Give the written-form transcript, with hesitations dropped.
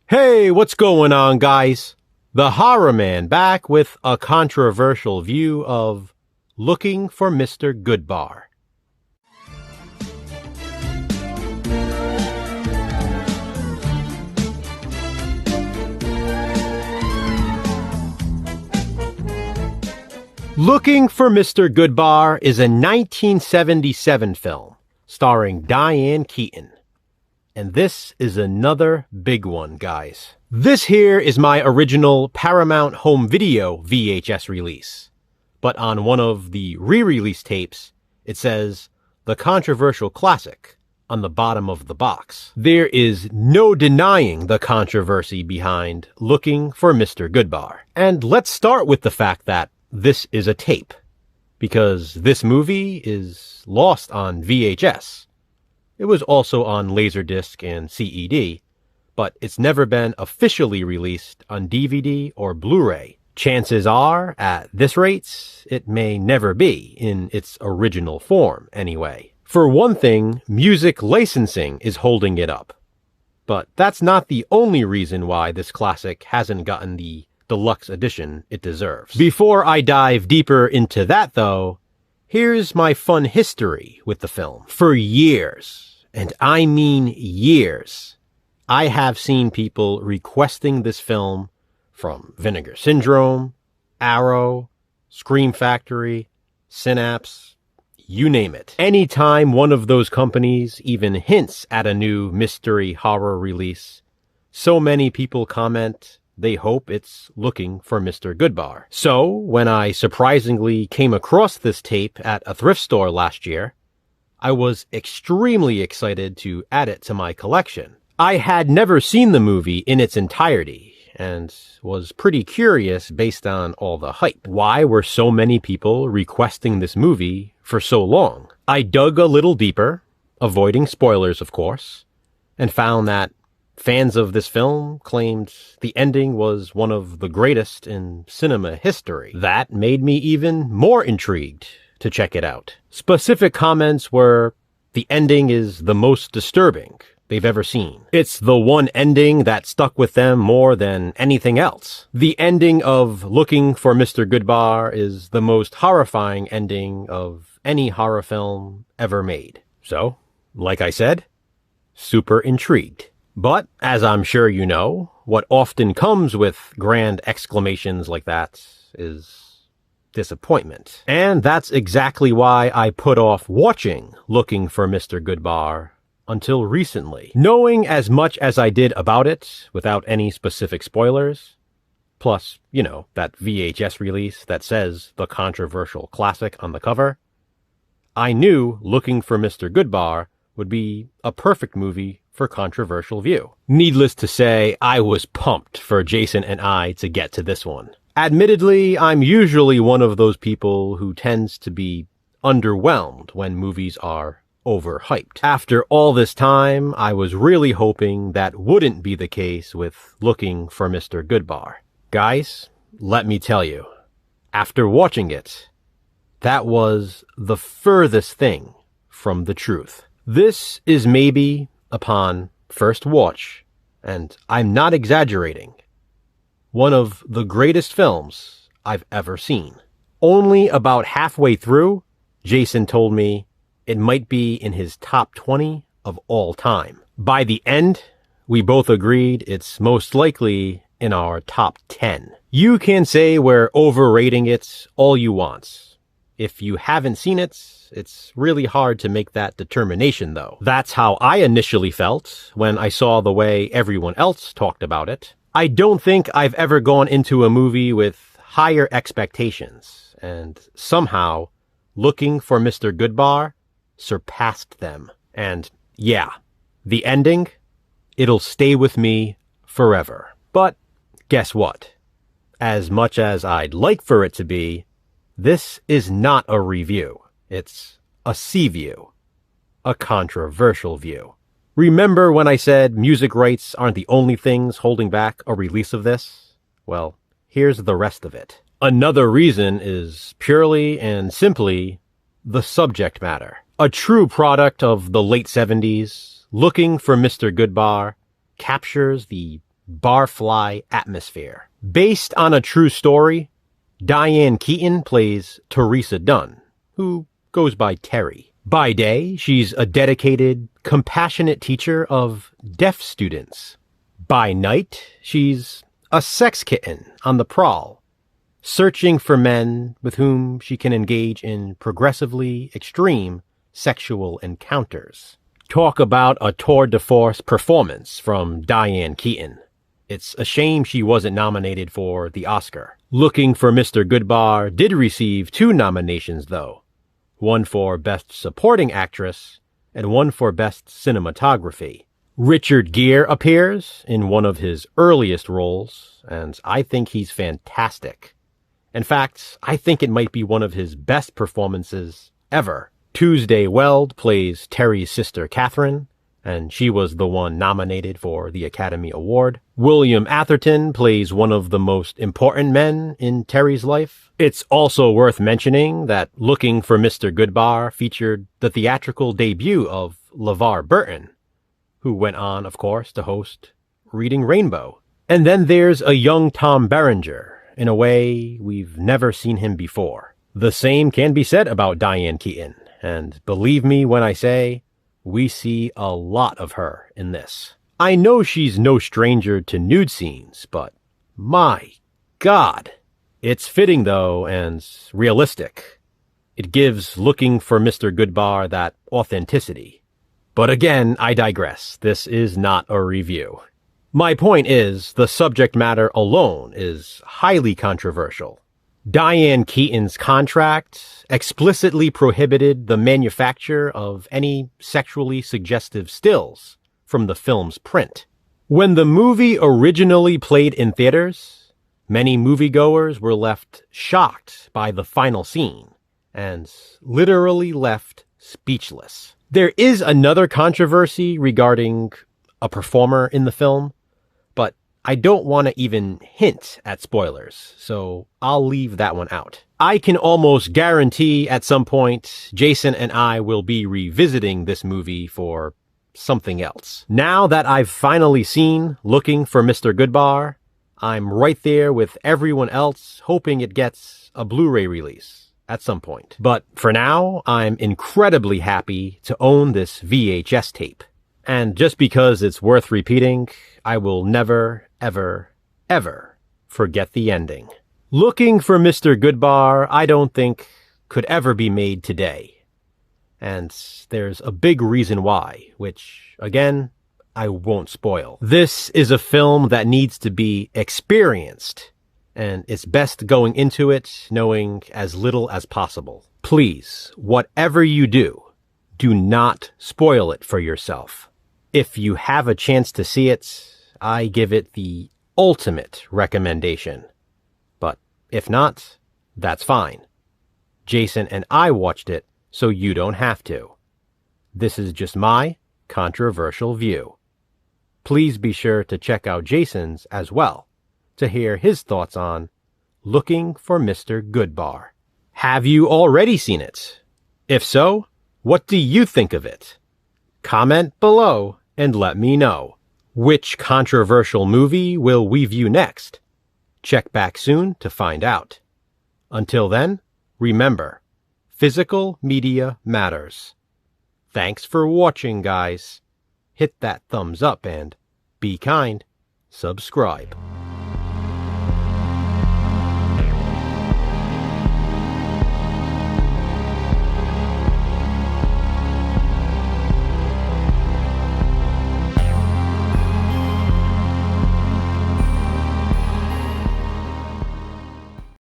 Hey, what's going on, guys? The Horror Man back with a controversial view of Looking for Mr. Goodbar. Looking for Mr. Goodbar is a 1977 film starring Diane Keaton. And this is another big one, guys. This here is my original Paramount Home Video VHS release. But on one of the re-release tapes, it says, the controversial classic, on the bottom of the box. There is no denying the controversy behind Looking for Mr. Goodbar. And let's start with the fact that this is a tape, because this movie is lost on VHS. It was also on Laserdisc and CED, but it's never been officially released on DVD or Blu-ray. Chances are, at this rate, it may never be in its original form anyway. For one thing, music licensing is holding it up. But that's not the only reason why this classic hasn't gotten the deluxe edition it deserves. Before I dive deeper into that, though, here's my fun history with the film. For years, and I mean years, I have seen people requesting this film from Vinegar Syndrome, Arrow, Scream Factory, Synapse, you name it. Anytime one of those companies even hints at a new mystery horror release, so many people comment they hope it's Looking for Mr. Goodbar. So, when I surprisingly came across this tape at a thrift store last year, I was extremely excited to add it to my collection. I had never seen the movie in its entirety, and was pretty curious based on all the hype. Why were so many people requesting this movie for so long? I dug a little deeper, avoiding spoilers of course, and found that fans of this film claimed the ending was one of the greatest in cinema history. That made me even more intrigued to check it out. Specific comments were, the ending is the most disturbing they've ever seen. It's the one ending that stuck with them more than anything else. The ending of Looking for Mr. Goodbar is the most horrifying ending of any horror film ever made. So, like I said, super intrigued. But, as I'm sure you know, what often comes with grand exclamations like that is disappointment. And that's exactly why I put off watching Looking for Mr. Goodbar until recently. Knowing as much as I did about it, without any specific spoilers, plus, you know, that VHS release that says the controversial classic on the cover, I knew Looking for Mr. Goodbar would be a perfect movie for controversial view. Needless to say, I was pumped for Jason and I to get to this one. Admittedly, I'm usually one of those people who tends to be underwhelmed when movies are overhyped. After all this time, I was really hoping that wouldn't be the case with Looking for Mr. Goodbar. Guys, let me tell you, after watching it, that was the furthest thing from the truth. This is maybe, upon first watch, and I'm not exaggerating, one of the greatest films I've ever seen. Only about halfway through, Jason told me it might be in his top 20 of all time. By the end, we both agreed it's most likely in our top 10. You can say we're overrating it all you want. If you haven't seen it, it's really hard to make that determination, though. That's how I initially felt when I saw the way everyone else talked about it. I don't think I've ever gone into a movie with higher expectations, and somehow Looking for Mr. Goodbar surpassed them. And yeah, the ending, it'll stay with me forever. But guess what? As much as I'd like for it to be, this is not a review. It's a C-view. A controversial view. Remember when I said music rights aren't the only things holding back a release of this? Well, here's the rest of it. Another reason is purely and simply the subject matter. A true product of the late 70s, Looking for Mr. Goodbar captures the barfly atmosphere. Based on a true story, Diane Keaton plays Teresa Dunn, who goes by Terry. By day, she's a dedicated, compassionate teacher of deaf students. By night, she's a sex kitten on the prowl, searching for men with whom she can engage in progressively extreme sexual encounters. Talk about a tour de force performance from Diane Keaton. It's a shame she wasn't nominated for the Oscar. Looking for Mr. Goodbar did receive 2 nominations, though. One for Best Supporting Actress and one for Best Cinematography. Richard Gere appears in one of his earliest roles, and I think he's fantastic. In fact, I think it might be one of his best performances ever. Tuesday Weld plays Terry's sister Catherine, and she was the one nominated for the Academy Award. William Atherton plays one of the most important men in Terry's life. It's also worth mentioning that Looking for Mr. Goodbar featured the theatrical debut of LeVar Burton, who went on, of course, to host Reading Rainbow. And then there's a young Tom Berenger, in a way we've never seen him before. The same can be said about Diane Keaton, and believe me when I say, we see a lot of her in this. I know she's no stranger to nude scenes, but my God. It's fitting, though, and realistic. It gives Looking for Mr. Goodbar that authenticity. But again, I digress. This is not a review. My point is, the subject matter alone is highly controversial. Diane Keaton's contract explicitly prohibited the manufacture of any sexually suggestive stills from the film's print. When the movie originally played in theaters, many moviegoers were left shocked by the final scene and literally left speechless. There is another controversy regarding a performer in the film, but I don't want to even hint at spoilers, so I'll leave that one out. I can almost guarantee at some point Jason and I will be revisiting this movie for something else. Now that I've finally seen Looking for Mr. Goodbar, I'm right there with everyone else hoping it gets a Blu-ray release at some point. But for now, I'm incredibly happy to own this VHS tape. And just because it's worth repeating, I will never, ever, ever forget the ending. Looking for Mr. Goodbar, I don't think could ever be made today. And there's a big reason why, which, again, I won't spoil. This is a film that needs to be experienced, and it's best going into it knowing as little as possible. Please, whatever you do, do not spoil it for yourself. If you have a chance to see it, I give it the ultimate recommendation. But if not, that's fine. Jason and I watched it, so you don't have to. This is just my controversial view. Please be sure to check out Jason's as well to hear his thoughts on Looking for Mr. Goodbar. Have you already seen it? If so, what do you think of it? Comment below and let me know. Which controversial movie will we view next? Check back soon to find out. Until then, remember, physical media matters. Thanks for watching, guys. Hit that thumbs up and be kind. Subscribe.